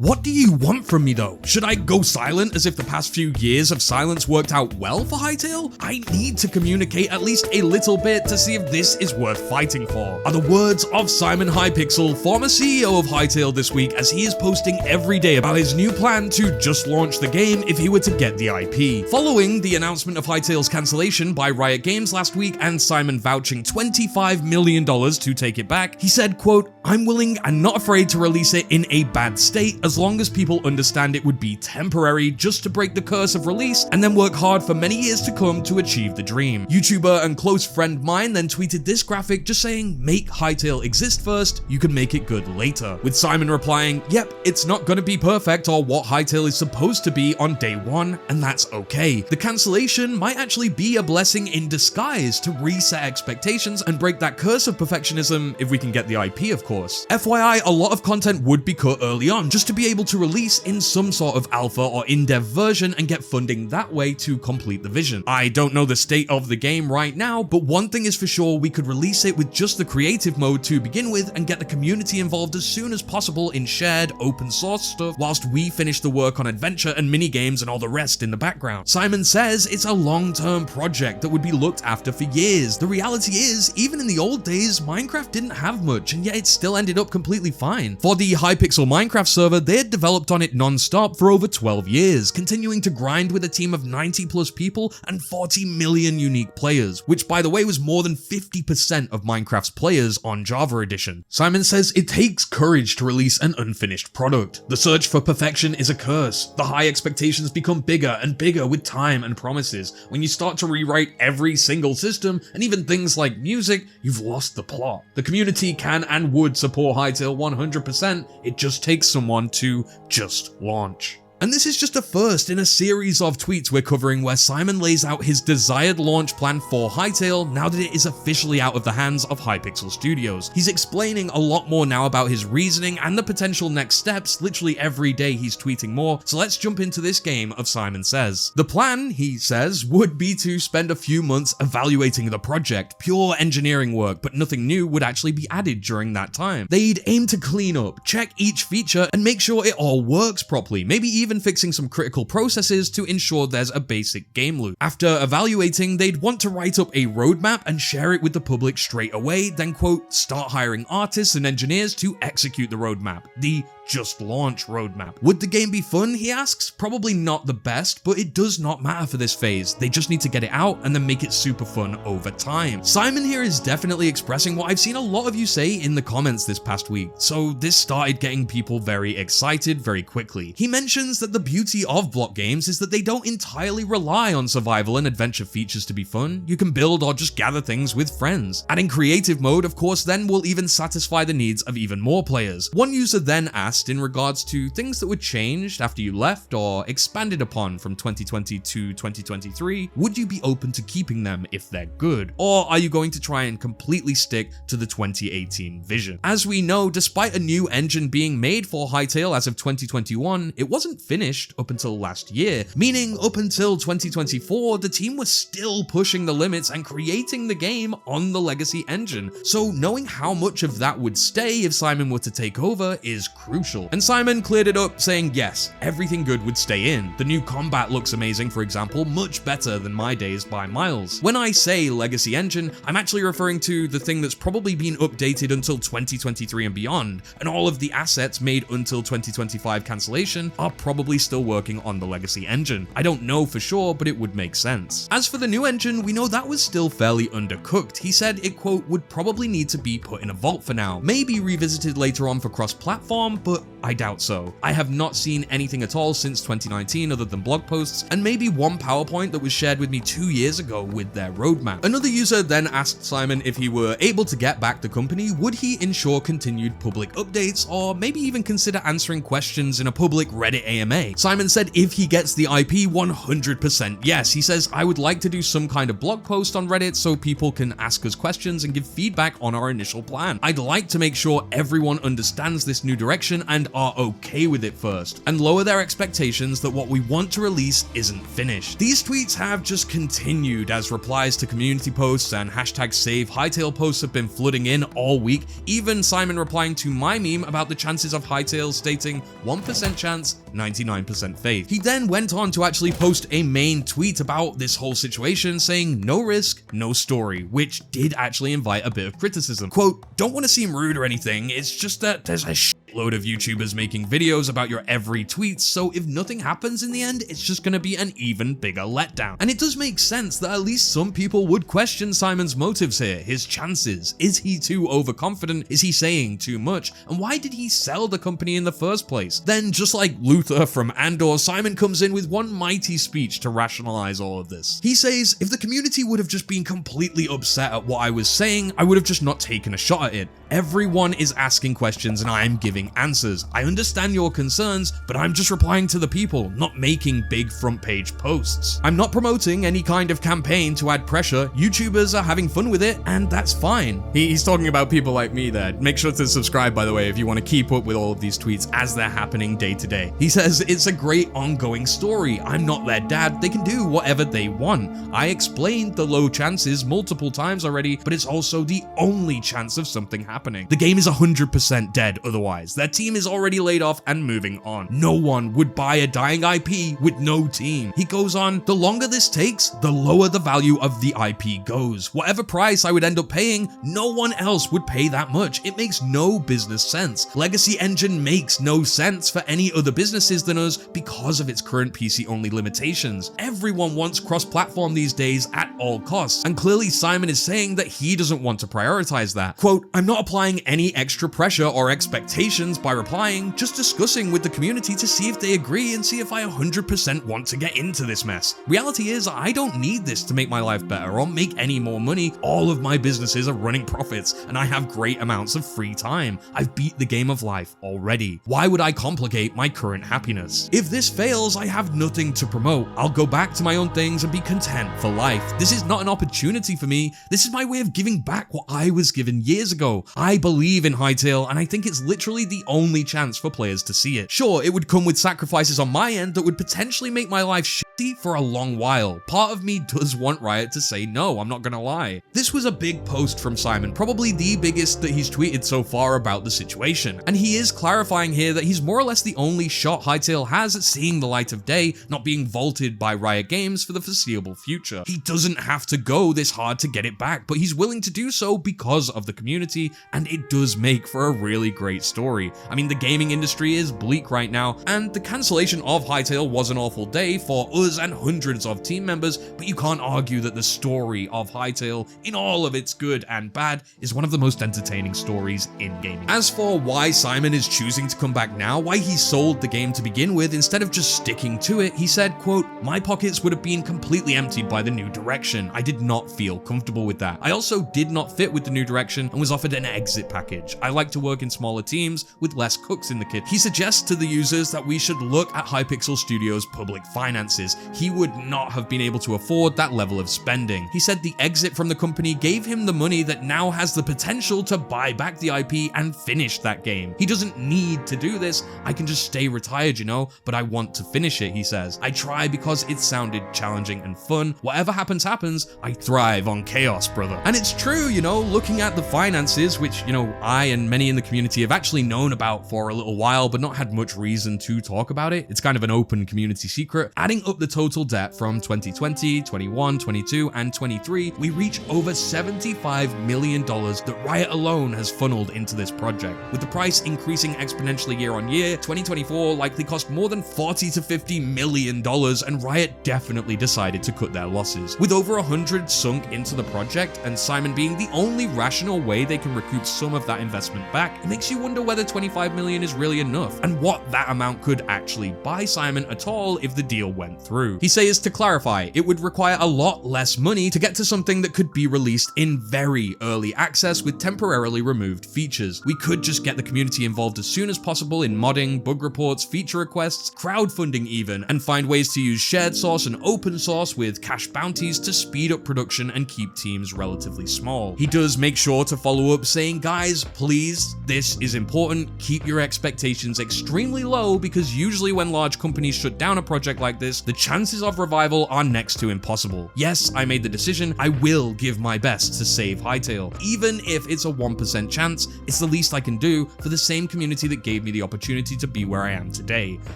What do you want from me though? Should I go silent as if the past few years of silence worked out well for Hytale? I need to communicate at least a little bit to see if this is worth fighting for, are the words of Simon Hypixel, former CEO of Hytale this week, as he is posting every day about his new plan to just launch the game if he were to get the IP. Following the announcement of Hytale's cancellation by Riot Games last week and Simon vouching $25 million to take it back, he said, quote, "I'm willing and not afraid to release it in a bad state as long as people understand it would be temporary just to break the curse of release and then work hard for many years to come to achieve the dream." YouTuber and close friend mine then tweeted this graphic just saying, "Make Hytale exist first, you can make it good later," with Simon replying, "Yep, it's not gonna be perfect or what Hytale is supposed to be on day one, and that's okay. The cancellation might actually be a blessing in disguise to reset expectations and break that curse of perfectionism if we can get the IP, of course. FYI, a lot of content would be cut early on just to be able to release in some sort of alpha or in-dev version and get funding that way to complete the vision. I don't know the state of the game right now, but one thing is for sure, we could release it with just the creative mode to begin with and get the community involved as soon as possible in shared open source stuff whilst we finish the work on adventure and minigames and all the rest in the background." Simon says it's a long-term project that would be looked after for years. The reality is, even in the old days, Minecraft didn't have much, and yet it still ended up completely fine. For the Hypixel Minecraft server, they had developed on it non-stop for over 12 years, continuing to grind with a team of 90 plus people and 40 million unique players, which by the way was more than 50% of Minecraft's players on Java Edition. Simon says it takes courage to release an unfinished product. The search for perfection is a curse. The high expectations become bigger and bigger with time and promises. When you start to rewrite every single system, and even things like music, you've lost the plot. The community can and would support Hytale 100%, it just takes someone to just launch. And this is just a first in a series of tweets we're covering where Simon lays out his desired launch plan for Hytale now that it is officially out of the hands of Hypixel Studios. He's explaining a lot more now about his reasoning and the potential next steps. Literally every day he's tweeting more, so let's jump into this game of Simon Says. The plan, he says, would be to spend a few months evaluating the project, pure engineering work, but nothing new would actually be added during that time. They'd aim to clean up, check each feature, and make sure it all works properly, maybe even fixing some critical processes to ensure there's a basic game loop. After evaluating, they'd want to write up a roadmap and share it with the public straight away, then quote, "start hiring artists and engineers to execute the roadmap." The just launch roadmap. Would the game be fun, he asks? Probably not the best, but it does not matter for this phase. They just need to get it out and then make it super fun over time. Simon here is definitely expressing what I've seen a lot of you say in the comments this past week, so this started getting people very excited very quickly. He mentions that the beauty of block games is that they don't entirely rely on survival and adventure features to be fun. You can build or just gather things with friends. Adding creative mode, of course, then will even satisfy the needs of even more players. One user then asked in regards to things that were changed after you left or expanded upon from 2020 to 2023, would you be open to keeping them if they're good? Or are you going to try and completely stick to the 2018 vision? As we know, despite a new engine being made for Hytale as of 2021, it wasn't finished up until last year, meaning up until 2024, the team was still pushing the limits and creating the game on the legacy engine. So knowing how much of that would stay if Simon were to take over is crucial. And Simon cleared it up saying yes, everything good would stay in. The new combat looks amazing, for example, much better than my days by miles. When I say legacy engine, I'm actually referring to the thing that's probably been updated until 2023 and beyond, and all of the assets made until 2025 cancellation are probably still working on the legacy engine. I don't know for sure, but it would make sense. As for the new engine, we know that was still fairly undercooked. He said it, quote, would probably need to be put in a vault for now, maybe revisited later on for cross-platform, but I doubt so. I have not seen anything at all since 2019 other than blog posts, and maybe one PowerPoint that was shared with me 2 years ago with their roadmap. Another user then asked Simon if he were able to get back the company, would he ensure continued public updates, or maybe even consider answering questions in a public Reddit AMA. Simon said if he gets the IP, 100% yes. He says, "I would like to do some kind of blog post on Reddit so people can ask us questions and give feedback on our initial plan. I'd like to make sure everyone understands this new direction situation and are okay with it first, and lower their expectations that what we want to release isn't finished. These tweets have just continued as replies to community posts and hashtag save Hytale posts have been flooding in all week, even Simon replying to my meme about the chances of Hytale stating 1% chance, 99% faith. He then went on to actually post a main tweet about this whole situation saying no risk, no story, which did actually invite a bit of criticism. Quote, don't want to seem rude or anything, it's just that there's a load of YouTubers making videos about your every tweet, so if nothing happens in the end, it's just gonna be an even bigger letdown. And it does make sense that at least some people would question Simon's motives here, his chances. Is he too overconfident? Is he saying too much? And why did he sell the company in the first place? Then, just like Luther from Andor, Simon comes in with one mighty speech to rationalize all of this. He says, if the community would have just been completely upset at what I was saying, I would have just not taken a shot at it. Everyone is asking questions and I am giving answers. I understand your concerns, but I'm just replying to the people, not making big front page posts. I'm not promoting any kind of campaign to add pressure. YouTubers are having fun with it, and that's fine. He's talking about people like me there. Make sure to subscribe, by the way, if you want to keep up with all of these tweets as they're happening day to day. He says, it's a great ongoing story. I'm not their dad. They can do whatever they want. I explained the low chances multiple times already, but it's also the only chance of something happening. The game is 100% dead otherwise. Their team is already laid off and moving on. No one would buy a dying IP with no team. He goes on, the longer this takes, the lower the value of the IP goes. Whatever price I would end up paying, no one else would pay that much. It makes no business sense. Legacy Engine makes no sense for any other businesses than us because of its current PC-only limitations. Everyone wants cross-platform these days at all costs, and clearly Simon is saying that he doesn't want to prioritize that. Quote, I'm not applying any extra pressure or expectations by replying, just discussing with the community to see if they agree and see if I 100% want to get into this mess. Reality is, I don't need this to make my life better or make any more money. All of my businesses are running profits and I have great amounts of free time. I've beat the game of life already. Why would I complicate my current happiness? If this fails, I have nothing to promote. I'll go back to my own things and be content for life. This is not an opportunity for me. This is my way of giving back what I was given years ago. I believe in Hytale and I think it's literally the only chance for players to see it. Sure, it would come with sacrifices on my end that would potentially make my life shitty for a long while. Part of me does want Riot to say no, I'm not gonna lie. This was a big post from Simon, probably the biggest that he's tweeted so far about the situation. And he is clarifying here that he's more or less the only shot Hytale has at seeing the light of day, not being vaulted by Riot Games for the foreseeable future. He doesn't have to go this hard to get it back, but he's willing to do so because of the community, and it does make for a really great story. I mean, the gaming industry is bleak right now, and the cancellation of Hytale was an awful day for us and hundreds of team members, but you can't argue that the story of Hytale, in all of its good and bad, is one of the most entertaining stories in gaming. As for why Simon is choosing to come back now, why he sold the game to begin with instead of just sticking to it, he said, quote, my pockets would have been completely emptied by the new direction. I did not feel comfortable with that. I also did not fit with the new direction and was offered an exit package. I like to work in smaller teams with less cooks in the kitchen. He suggests to the users that we should look at Hypixel Studios' public finances. He would not have been able to afford that level of spending. He said the exit from the company gave him the money that now has the potential to buy back the IP and finish that game. He doesn't need to do this. I can just stay retired, you know, but I want to finish it, he says. I try because it sounded challenging and fun. Whatever happens, happens. I thrive on chaos, brother. And it's true, you know, looking at the finances, which, you know, I and many in the community have actually known about for a little while, but not had much reason to talk about it. It's kind of an open community secret. Adding up the total debt from 2020, 21, 22, and 23, we reach over $75 million that Riot alone has funneled into this project. With the price increasing exponentially year on year, 2024 likely cost more than $40 to $50 million, and Riot definitely decided to cut their losses. With over 100 sunk into the project, and Simon being the only rational way they can recoup some of that investment back, it makes you wonder whether 25 million is really enough, and what that amount could actually buy Simon at all if the deal went through. through. He says, to clarify, it would require a lot less money to get to something that could be released in very early access with temporarily removed features. We could just get the community involved as soon as possible in modding, bug reports, feature requests, crowdfunding even, and find ways to use shared source and open source with cash bounties to speed up production and keep teams relatively small. He does make sure to follow up saying, guys, please, this is important, keep your expectations extremely low because usually when large companies shut down a project like this, the chances of revival are next to impossible. Yes, I made the decision, I will give my best to save Hytale. Even if it's a 1% chance, it's the least I can do for the same community that gave me the opportunity to be where I am today.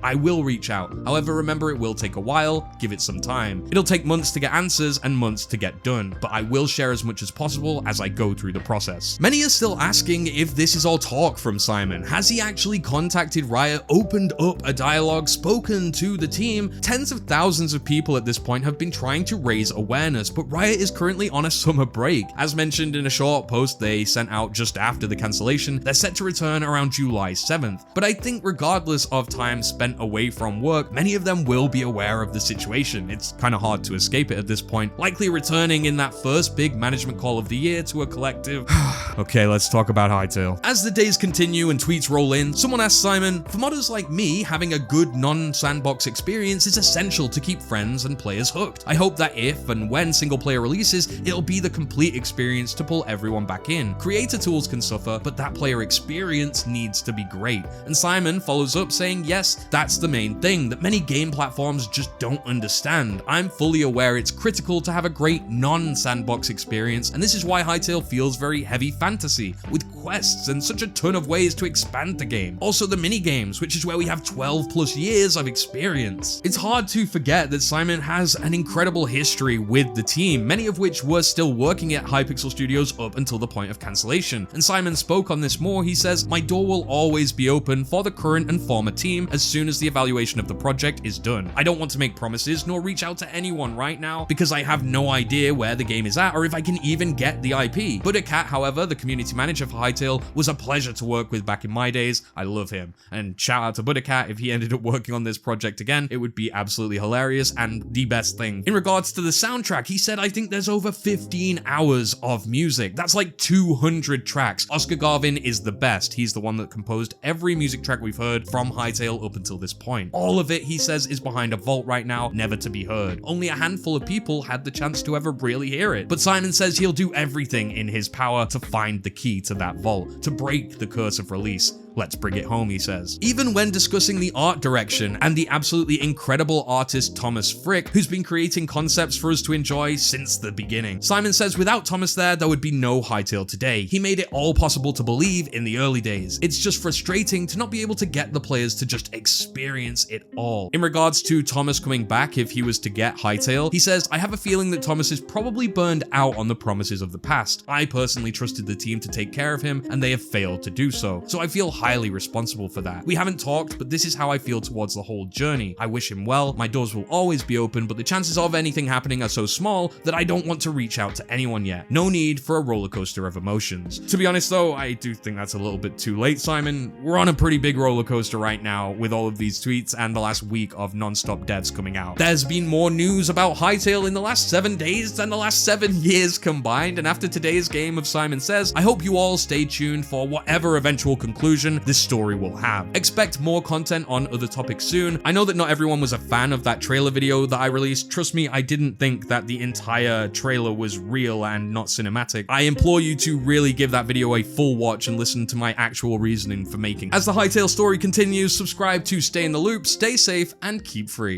I will reach out. However, remember it will take a while, give it some time. It'll take months to get answers and months to get done, but I will share as much as possible as I go through the process. Many are still asking if this is all talk from Simon. Has he actually contacted Riot, opened up a dialogue, spoken to the team? Tens of thousands of people at this point have been trying to raise awareness, but Riot is currently on a summer break. As mentioned in a short post they sent out just after the cancellation, they're set to return around July 7th. But I think regardless of time spent away from work, many of them will be aware of the situation. It's kind of hard to escape it at this point, likely returning in that first big management call of the year to a collective. Okay, let's talk about Hytale. As the days continue and tweets roll in, someone asks Simon, for modders like me, having a good non-sandbox experience is essential to keep friends and players hooked. I hope that if and when single player releases, it'll be the complete experience to pull everyone back in. Creator tools can suffer, but that player experience needs to be great. And Simon follows up saying, yes, that's the main thing that many game platforms just don't understand. I'm fully aware it's critical to have a great non-sandbox experience, and this is why Hytale feels very heavy fantasy, with quests and such a ton of ways to expand the game. Also the minigames, which is where we have 12 plus years of experience. It's hard to forget that Simon has an incredible history with the team, many of which were still working at Hypixel Studios up until the point of cancellation. And Simon spoke on this more. He says, my door will always be open for the current and former team as soon as the evaluation of the project is done. I don't want to make promises nor reach out to anyone right now because I have no idea where the game is at or if I can even get the IP. Buttercat, however, the community manager for Hytale, was a pleasure to work with back in my days. I love him. And shout out to Buttercat, if he ended up working on this project again, it would be absolutely hilarious and the best thing. In regards to the soundtrack, he said, I think there's over 15 hours of music. That's like 200 tracks. Oscar Garvin is the best. He's the one that composed every music track we've heard from Hytale up until this point. All of it, he says, is behind a vault right now, never to be heard. Only a handful of people had the chance to ever really hear it. But Simon says he'll do everything in his power to find the key to that vault, to break the curse of release. Let's bring it home, he says. Even when discussing the art direction and the absolutely incredible artist Thomas Frick, who's been creating concepts for us to enjoy since the beginning. Simon says without Thomas there would be no Hytale today. He made it all possible to believe in the early days. It's just frustrating to not be able to get the players to just experience it all. In regards to Thomas coming back if he was to get Hytale, he says, I have a feeling that Thomas is probably burned out on the promises of the past. I personally trusted the team to take care of him and they have failed to do so. So I feel highly responsible for that. We haven't talked, but this is how I feel towards the whole journey. I wish him well. My doors will always be open, but the chances of anything happening are so small that I don't want to reach out to anyone yet. No need for a roller coaster of emotions. To be honest though, I do think that's a little bit too late, Simon. We're on a pretty big roller coaster right now with all of these tweets and the last week of non-stop devs coming out. There's been more news about Hytale in the last 7 days than the last 7 years combined, and after today's game of Simon Says, I hope you all stay tuned for whatever eventual conclusion this story will have. Expect more content on other topics soon. I know that not everyone was a fan of that trailer video that I released. Trust me, I didn't think that the entire trailer was real and not cinematic. I implore you to really give that video a full watch and listen to my actual reasoning for making. As the Hytale story continues, subscribe to stay in the loop, stay safe, and keep free.